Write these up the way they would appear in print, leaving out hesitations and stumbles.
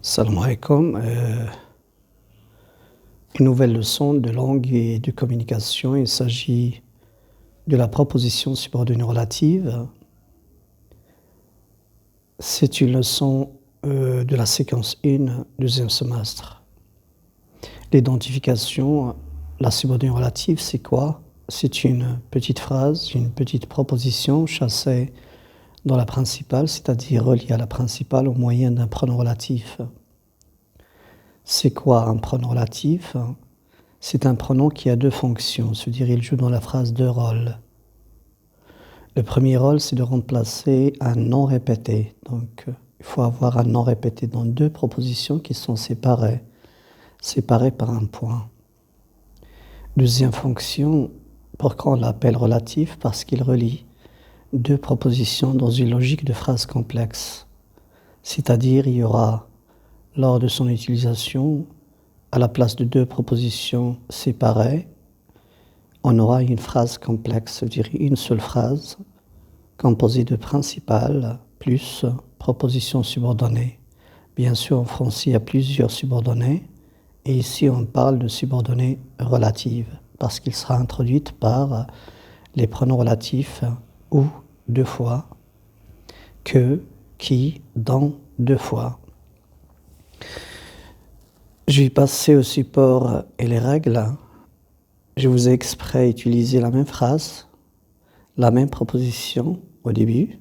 Salam alaikum. Une nouvelle leçon de langue et de communication. Il s'agit de la proposition subordonnée relative. C'est une leçon de la séquence 1, deuxième semestre. L'identification, la subordonnée relative, c'est quoi? C'est une petite phrase, une petite proposition chassée dans la principale, c'est-à-dire reliée à la principale au moyen d'un pronom relatif. C'est quoi un pronom relatif? C'est un pronom qui a deux fonctions, c'est-à-dire il joue dans la phrase deux rôles. Le premier rôle, c'est de remplacer un nom répété. Donc, il faut avoir un nom répété dans deux propositions qui sont séparées par un point. Deuxième fonction, pourquoi on l'appelle relatif? Parce qu'il relie deux propositions dans une logique de phrase complexe. C'est-à-dire, il y aura, lors de son utilisation, à la place de deux propositions séparées, on aura une phrase complexe, c'est-à-dire une seule phrase composée de principales plus propositions subordonnées. Bien sûr, en français, il y a plusieurs subordonnées, et ici, on parle de subordonnées relatives, parce qu'il sera introduite par les pronoms relatifs ou deux fois, que, qui, dont deux fois. Je vais passer au support et les règles. Je vous ai exprès utilisé la même phrase, la même proposition au début.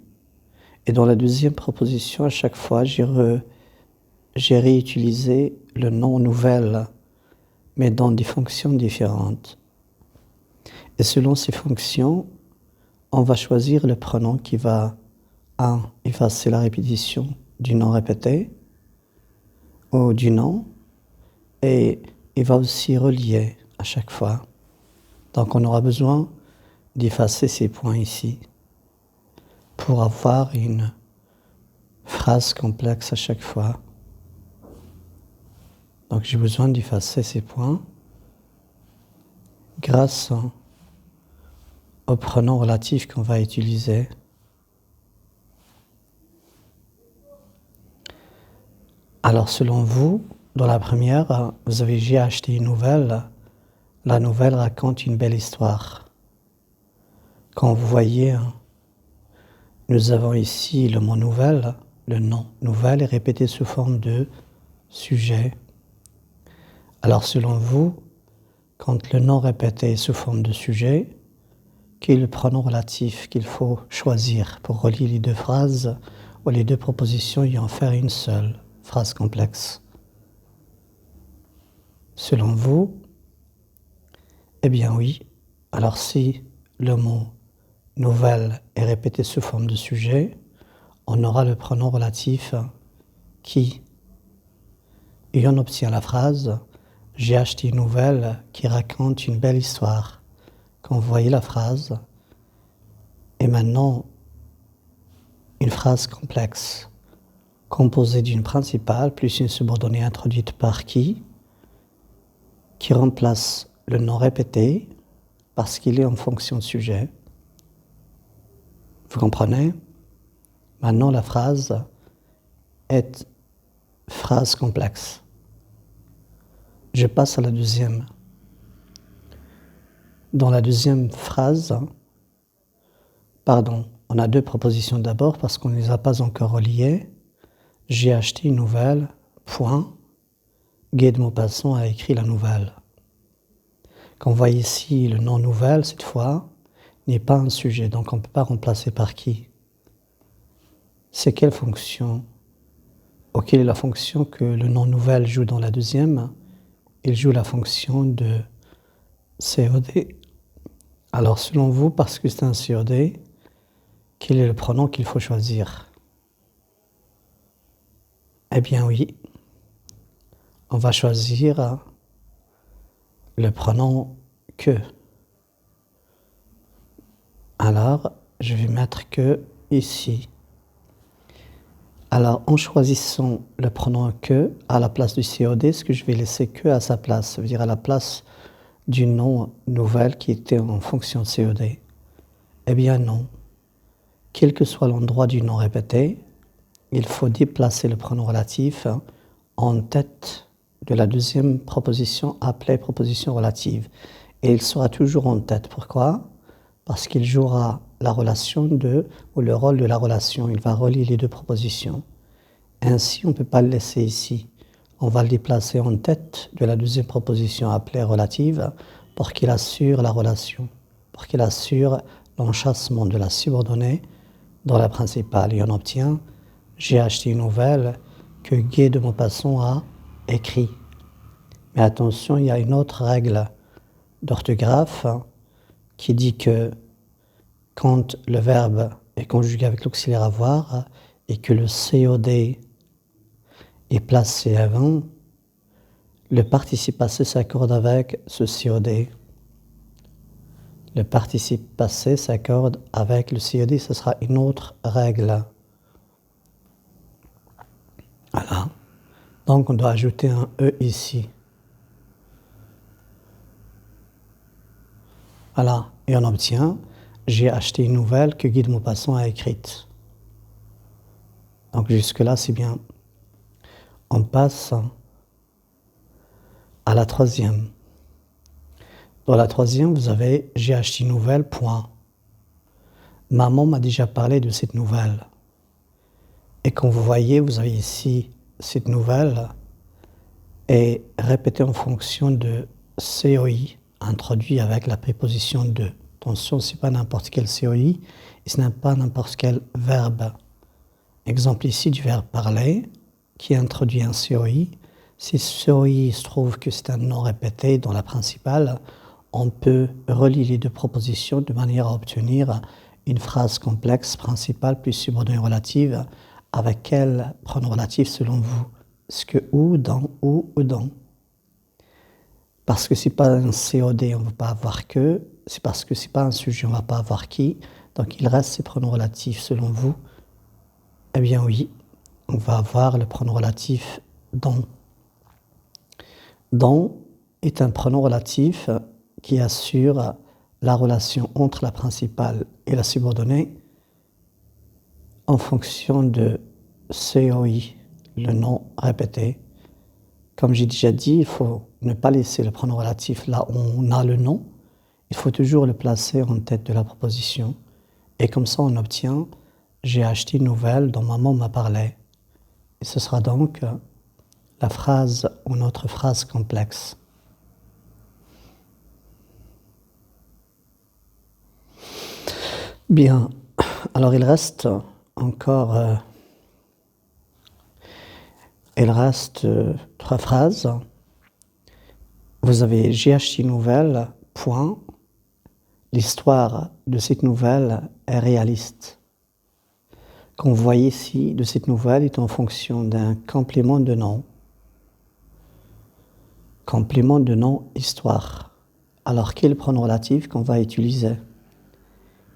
Et dans la deuxième proposition, à chaque fois, j'ai réutilisé le nom nouvelle, mais dans des fonctions différentes. Et selon ces fonctions, on va choisir le pronom qui va, effacer la répétition du nom répété ou du nom, et il va aussi relier à chaque fois. Donc on aura besoin d'effacer ces points ici pour avoir une phrase complexe à chaque fois. Donc j'ai besoin d'effacer ces points grâce au pronom relatif qu'on va utiliser. Alors selon vous, dans la première, vous avez j'ai acheté une nouvelle. La nouvelle raconte une belle histoire. Quand vous voyez, nous avons ici le mot nouvelle, le nom nouvelle est répété sous forme de sujet. Alors selon vous, quand le nom répété est sous forme de sujet, quel est le pronom relatif qu'il faut choisir pour relier les deux phrases ou les deux propositions et en faire une seule phrase complexe? Selon vous, eh bien oui, alors si le mot nouvelle est répété sous forme de sujet, on aura le pronom relatif qui. Et on obtient la phrase « J'ai acheté une nouvelle qui raconte une belle histoire ». Quand vous voyez la phrase, et maintenant une phrase complexe composée d'une principale plus une subordonnée introduite par qui remplace le nom répété parce qu'il est en fonction de sujet. Vous comprenez? Maintenant, la phrase est phrase complexe. Je passe à la deuxième. Dans la deuxième phrase, on a deux propositions d'abord parce qu'on ne les a pas encore reliées. J'ai acheté une nouvelle, point. Guy de Maupassant a écrit la nouvelle. Quand vous voyez ici le nom nouvelle, cette fois, n'est pas un sujet, donc on ne peut pas remplacer par qui. C'est quelle fonction? Ou quelle est la fonction que le nom nouvelle joue dans la deuxième? Il joue la fonction de COD. Alors selon vous, parce que c'est un COD, quel est le pronom qu'il faut choisir? Eh bien oui, on va choisir le pronom que. Alors, je vais mettre que ici. Alors, en choisissant le pronom que à la place du COD, ce que je vais laisser que à sa place, ça veut dire à la place du nom nouvelle qui était en fonction de COD. Eh bien non. Quel que soit l'endroit du nom répété, il faut déplacer le pronom relatif en tête de la deuxième proposition appelée proposition relative. Et il sera toujours en tête. Pourquoi? Parce qu'il jouera la relation ou le rôle de la relation. Il va relier les deux propositions. Ainsi, on ne peut pas le laisser ici. On va le déplacer en tête de la deuxième proposition appelée relative pour qu'il assure la relation, pour qu'il assure l'enchâssement de la subordonnée dans la principale. Et on obtient « J'ai acheté une nouvelle que Guy de Maupassant a écrit ». Mais attention, il y a une autre règle d'orthographe qui dit que quand le verbe est conjugué avec l'auxiliaire avoir et que le COD est placé avant, le participe passé s'accorde avec ce COD. Le participe passé s'accorde avec le COD, ce sera une autre règle. Voilà. Donc on doit ajouter un E ici. Voilà. Et on obtient « J'ai acheté une nouvelle que Guy de Maupassant a écrite ». Donc jusque-là, c'est bien. On passe à la troisième. Dans la troisième, vous avez « J'ai acheté une nouvelle, point ». Maman m'a déjà parlé de cette nouvelle. Et comme vous voyez, vous avez ici cette nouvelle est répétée en fonction de COI, introduit avec la préposition de. Attention, ce n'est pas n'importe quel COI, et ce n'est pas n'importe quel verbe. Exemple ici du verbe parler, qui introduit un COI. Si ce COI se trouve que c'est un nom répété dans la principale, on peut relier les deux propositions de manière à obtenir une phrase complexe principale plus subordonnée relative. Avec quel pronom relatif selon vous? Est-ce que ou, dans, ou dans? Parce que ce n'est pas un COD, on ne va pas avoir que. C'est parce que ce n'est pas un sujet, on ne va pas avoir qui. Donc il reste ces pronoms relatifs selon vous. Eh bien oui, on va avoir le pronom relatif dans. Dans est un pronom relatif qui assure la relation entre la principale et la subordonnée en fonction de COI, le nom répété. Comme j'ai déjà dit, il faut ne pas laisser le pronom relatif là où on a le nom. Il faut toujours le placer en tête de la proposition. Et comme ça, on obtient « J'ai acheté une nouvelle dont maman m'a parlé ». Et ce sera donc la phrase ou notre phrase complexe. Bien, alors il reste encore trois phrases. Vous avez « J'ai acheté une nouvelle, point. L'histoire de cette nouvelle est réaliste. » Comme vous voyez ici, de cette nouvelle est en fonction d'un complément de nom. Complément de nom histoire. Alors quel pronom relatif qu'on va utiliser?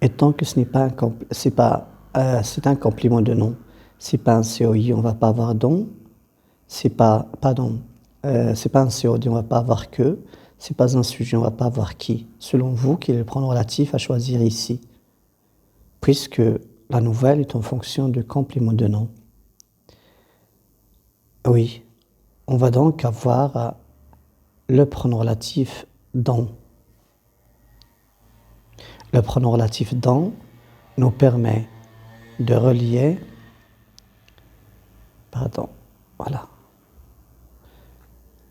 Et tant que ce n'est pas c'est un complément de nom, c'est pas un COI, on ne va pas avoir don. C'est pas un COD, on ne va pas avoir que. C'est pas un sujet, on ne va pas avoir qui. Selon vous, quel est le pronom relatif à choisir ici? Puisque la nouvelle est en fonction de complément de nom. Oui, on va donc avoir le pronom relatif dans. Le pronom relatif dans nous permet de relier, voilà.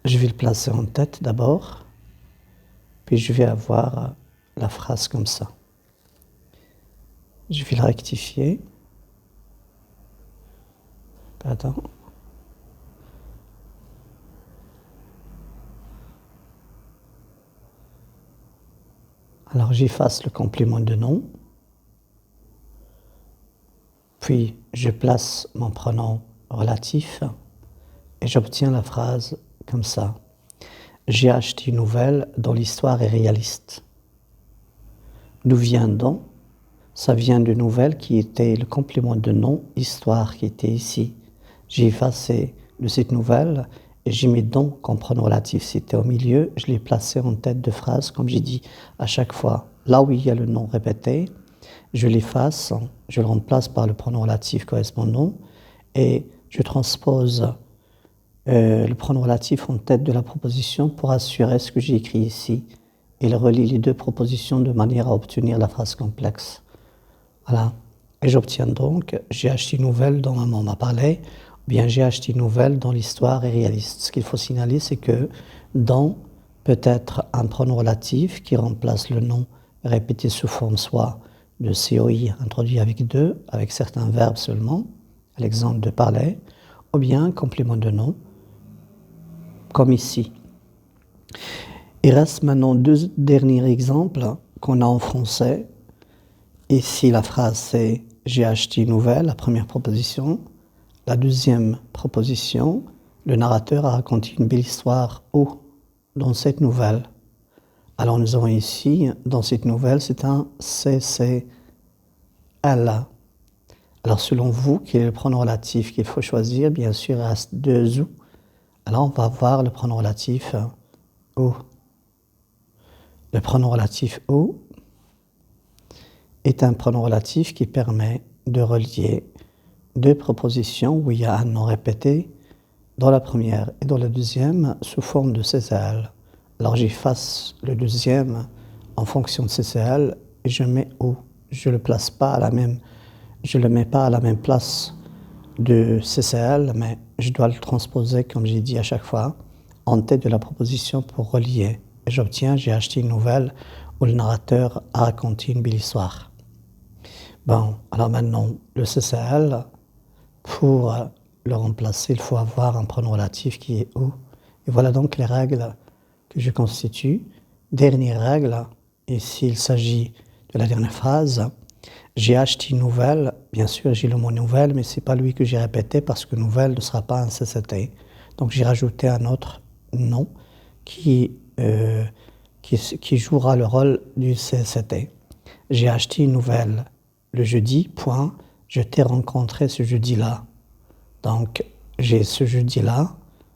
Je vais le placer en tête d'abord, puis je vais avoir la phrase comme ça. Je vais le rectifier. Alors j'efface le complément de nom, puis je place mon pronom relatif et j'obtiens la phrase comme ça. J'ai acheté une nouvelle dont l'histoire est réaliste. D'où vient donc? Ça vient de nouvelle qui était le complément de nom, histoire qui était ici. J'ai effacé de cette nouvelle et j'ai mis donc comme pronom relatif. C'était au milieu, je l'ai placé en tête de phrase, comme j'ai dit à chaque fois. Là où il y a le nom répété, je l'efface, je le remplace par le pronom relatif correspondant et je transpose le pronom relatif en tête de la proposition pour assurer ce que j'ai écrit ici. Il relie les deux propositions de manière à obtenir la phrase complexe. Voilà. Et j'obtiens donc « j'ai acheté une nouvelle dont maman m'a parlé » ou bien « j'ai acheté une nouvelle dont l'histoire est réaliste ». Ce qu'il faut signaler, c'est que « dans » peut être un pronom relatif qui remplace le nom répété sous forme soit de COI introduit avec deux, avec certains verbes seulement, à l'exemple de parler, ou bien un complément de nom, comme ici. Il reste maintenant deux derniers exemples qu'on a en français. Ici, la phrase c'est « j'ai acheté une nouvelle », la première proposition. La deuxième proposition, le narrateur a raconté une belle histoire où, dans cette nouvelle. Alors nous avons ici, dans cette nouvelle, c'est un CCL. Alors selon vous, quel est le pronom relatif qu'il faut choisir? Bien sûr, il reste deux ou. Alors on va voir le pronom relatif où. Le pronom relatif où est un pronom relatif qui permet de relier deux propositions où il y a un nom répété dans la première et dans la deuxième sous forme de CCL. Alors j'efface le deuxième en fonction de CCL et je mets où. Je le place pas à la même, je le mets pas à la même place de CCL, mais je dois le transposer, comme j'ai dit à chaque fois, en tête de la proposition pour relier. Et j'obtiens « j'ai acheté une nouvelle » où le narrateur a raconté une belle histoire. Bon, alors maintenant, le CCL, pour le remplacer, il faut avoir un pronom relatif qui est « où ». Et voilà donc les règles que je constitue. Dernière règle, ici il s'agit de la dernière phrase. J'ai acheté une nouvelle, bien sûr j'ai le mot nouvelle, mais ce n'est pas lui que j'ai répété parce que nouvelle ne sera pas un CCT. Donc j'ai rajouté un autre nom qui jouera le rôle du CCT. J'ai acheté une nouvelle le jeudi, point, je t'ai rencontré ce jeudi-là. Donc j'ai ce jeudi-là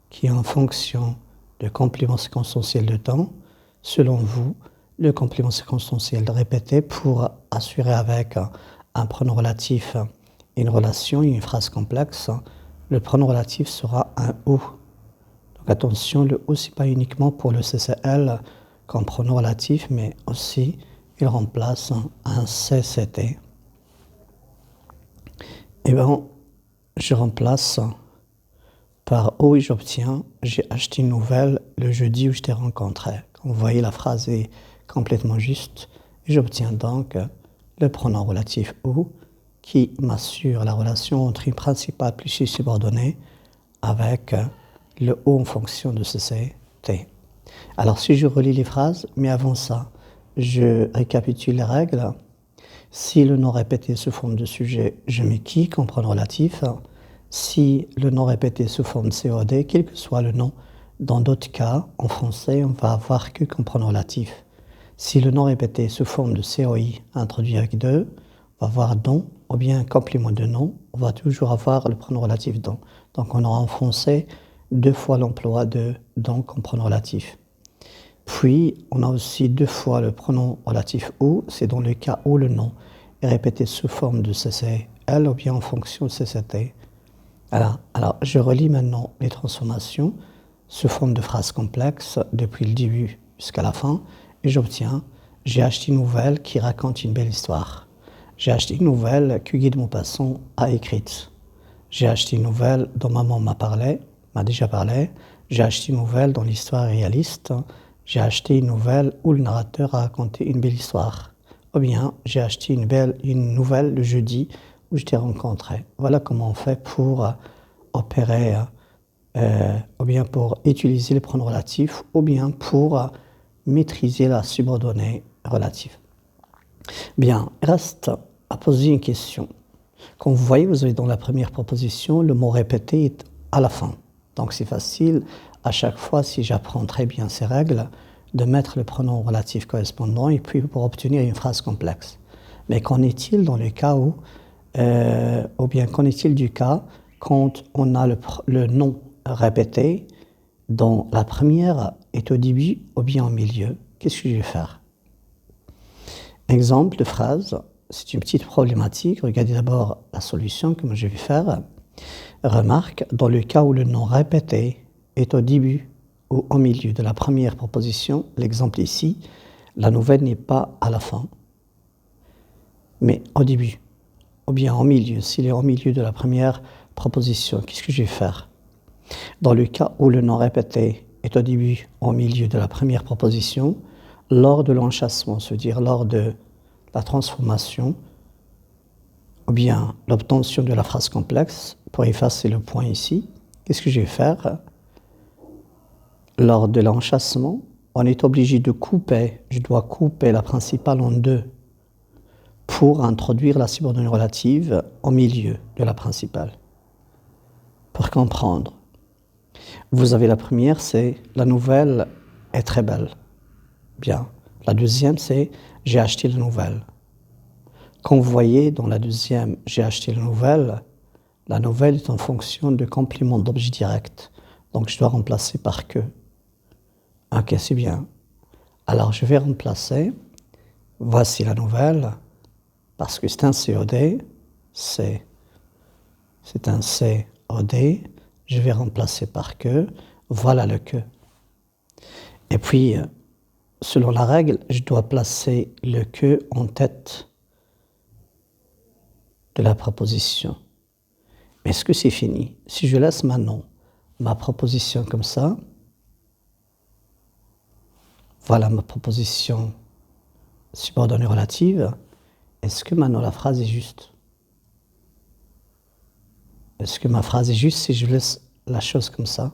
qui est en fonction de complément circonstanciel de temps, selon vous, le complément circonstanciel répété pour assurer avec un pronom relatif une relation, une phrase complexe. Le pronom relatif sera un « ou ». Donc attention, le « ou » ce n'est pas uniquement pour le CCL comme pronom relatif, mais aussi il remplace un CCT. Et bien, je remplace par « où » et j'obtiens « j'ai acheté une nouvelle le jeudi où je t'ai rencontré ». Comme vous voyez, la phrase est complètement juste. Et j'obtiens donc le pronom relatif « où » qui m'assure la relation entre une principale plus une subordonnée avec le « ou » en fonction de CCT. Alors si je relis les phrases, mais avant ça, je récapitule les règles. Si le nom répété sous forme de sujet, je mets qui comme pronom relatif. Si le nom répété sous forme de COD, quel que soit le nom, dans d'autres cas, en français, on va avoir que comme pronom relatif. Si le nom répété sous forme de COI introduit avec deux, on va avoir dont, ou bien un complément de nom, on va toujours avoir le pronom relatif dont. Donc on aura en français deux fois l'emploi de dont comme pronom relatif. Puis on a aussi deux fois le pronom relatif où, c'est dans le cas où le nom est répété sous forme de CCL ou bien en fonction de CCT. Alors je relis maintenant les transformations sous forme de phrases complexes depuis le début jusqu'à la fin et j'obtiens « j'ai acheté une nouvelle qui raconte une belle histoire ». J'ai acheté une nouvelle que Guy de Maupassant a écrite. J'ai acheté une nouvelle dont maman m'a déjà parlé. J'ai acheté une nouvelle dont l'histoire est réaliste. J'ai acheté une nouvelle où le narrateur a raconté une belle histoire. Ou bien, j'ai acheté une nouvelle le jeudi où je t'ai rencontré. Voilà comment on fait pour opérer, ou bien pour utiliser les pronoms relatifs, ou bien pour maîtriser la subordonnée relative. Bien, il reste à poser une question. Comme vous voyez, vous avez dans la première proposition, le mot répété est à la fin. Donc c'est facile, à chaque fois, si j'apprends très bien ces règles, de mettre le pronom relatif correspondant et puis pour obtenir une phrase complexe. Mais qu'en est-il dans le cas où, ou bien qu'en est-il du cas quand on a le nom répété dont la première est au début ou bien au milieu? Qu'est-ce que je vais faire? Exemple de phrase, c'est une petite problématique. Regardez d'abord la solution que je vais faire. Remarque, dans le cas où le nom répété est au début ou au milieu de la première proposition, l'exemple ici, la nouvelle n'est pas à la fin, mais au début, ou bien au milieu. S'il est au milieu de la première proposition, qu'est-ce que je vais faire? Dans le cas où le nom répété est au début ou au milieu de la première proposition, lors de l'enchâssement, c'est-à-dire lors de la transformation, ou bien l'obtention de la phrase complexe, pour effacer le point ici, qu'est-ce que je vais faire? Lors de l'enchâssement, on est obligé de couper, je dois couper la principale en deux pour introduire la subordonnée relative au milieu de la principale. Pour comprendre, vous avez la première, c'est la nouvelle est très belle. Bien. La deuxième, c'est j'ai acheté la nouvelle. Comme vous voyez, dans la deuxième, j'ai acheté la nouvelle est en fonction de complément d'objet direct. Donc, je dois remplacer par que. Ok, c'est bien. Alors, je vais remplacer. Voici la nouvelle, parce que c'est un COD. C'est un COD. Je vais remplacer par que. Voilà le que. Et puis, selon la règle, je dois placer le que en tête de la proposition. Mais est-ce que c'est fini? Si je laisse maintenant ma proposition comme ça, voilà ma proposition subordonnée relative, est-ce que maintenant la phrase est juste? Est-ce que ma phrase est juste si je laisse la chose comme ça?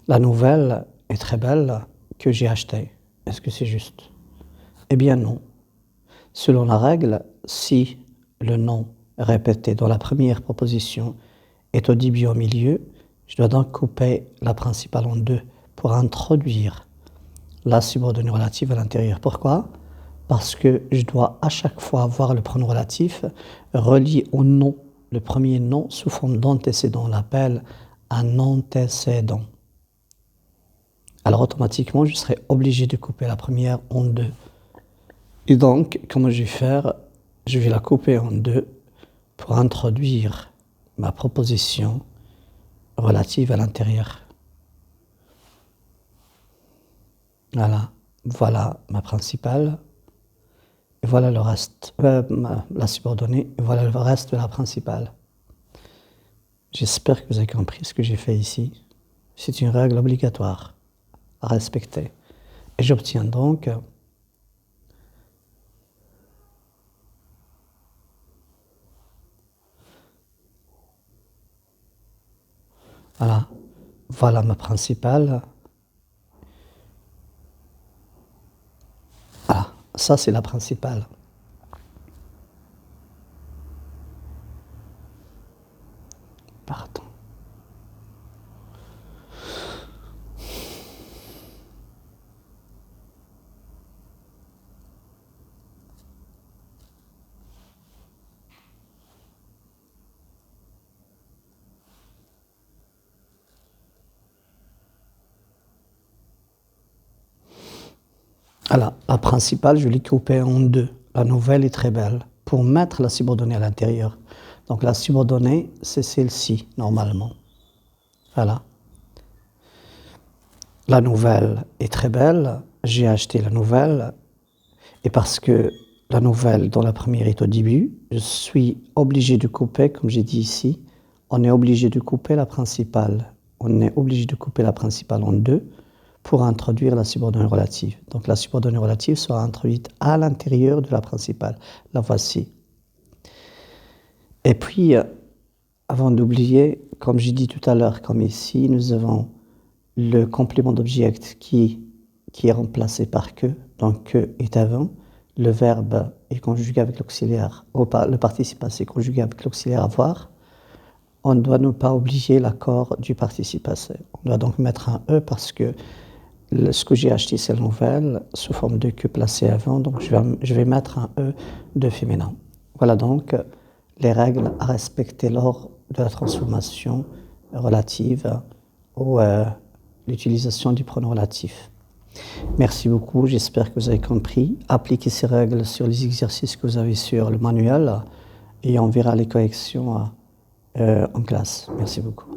La nouvelle est très belle que j'ai achetée. Est-ce que c'est juste? Eh bien non. Selon la règle, si le nom répété dans la première proposition est au début au milieu, je dois donc couper la principale en deux pour introduire la subordonnée relative à l'intérieur. Pourquoi? Parce que je dois à chaque fois avoir le pronom relatif relié au nom, le premier nom sous forme d'antécédent. On l'appelle un antécédent. Alors automatiquement, je serai obligé de couper la première en deux. Et donc, comment je vais faire? Je vais la couper en deux pour introduire ma proposition relative à l'intérieur. Voilà ma principale, et voilà le reste, la subordonnée, et voilà le reste de la principale. J'espère que vous avez compris ce que j'ai fait ici. C'est une règle obligatoire à respecter. Et j'obtiens donc voilà ma principale. Voilà, ça c'est la principale. Pardon. Alors, la principale, je l'ai coupée en deux. La nouvelle est très belle pour mettre la subordonnée à l'intérieur. Donc, la subordonnée, c'est celle-ci, normalement. Voilà. La nouvelle est très belle. J'ai acheté la nouvelle. Et parce que la nouvelle, dans la première, est au début, je suis obligé de couper, comme j'ai dit ici, on est obligé de couper la principale. On est obligé de couper la principale en deux pour introduire la subordonnée relative. Donc la subordonnée relative sera introduite à l'intérieur de la principale. La voici. Et puis, avant d'oublier, comme j'ai dit tout à l'heure, comme ici, nous avons le complément d'objet qui est remplacé par que, donc que est avant. Le verbe est conjugué avec l'auxiliaire, le participe passé est conjugué avec l'auxiliaire avoir. On ne doit ne pas oublier l'accord du participe passé. On doit donc mettre un E parce que ce que j'ai acheté, c'est la nouvelle, sous forme de que placé avant, donc je vais mettre un E de féminin. Voilà donc les règles à respecter lors de la transformation relative ou l'utilisation du pronom relatif. Merci beaucoup, j'espère que vous avez compris. Appliquez ces règles sur les exercices que vous avez sur le manuel et on verra les corrections en classe. Merci beaucoup.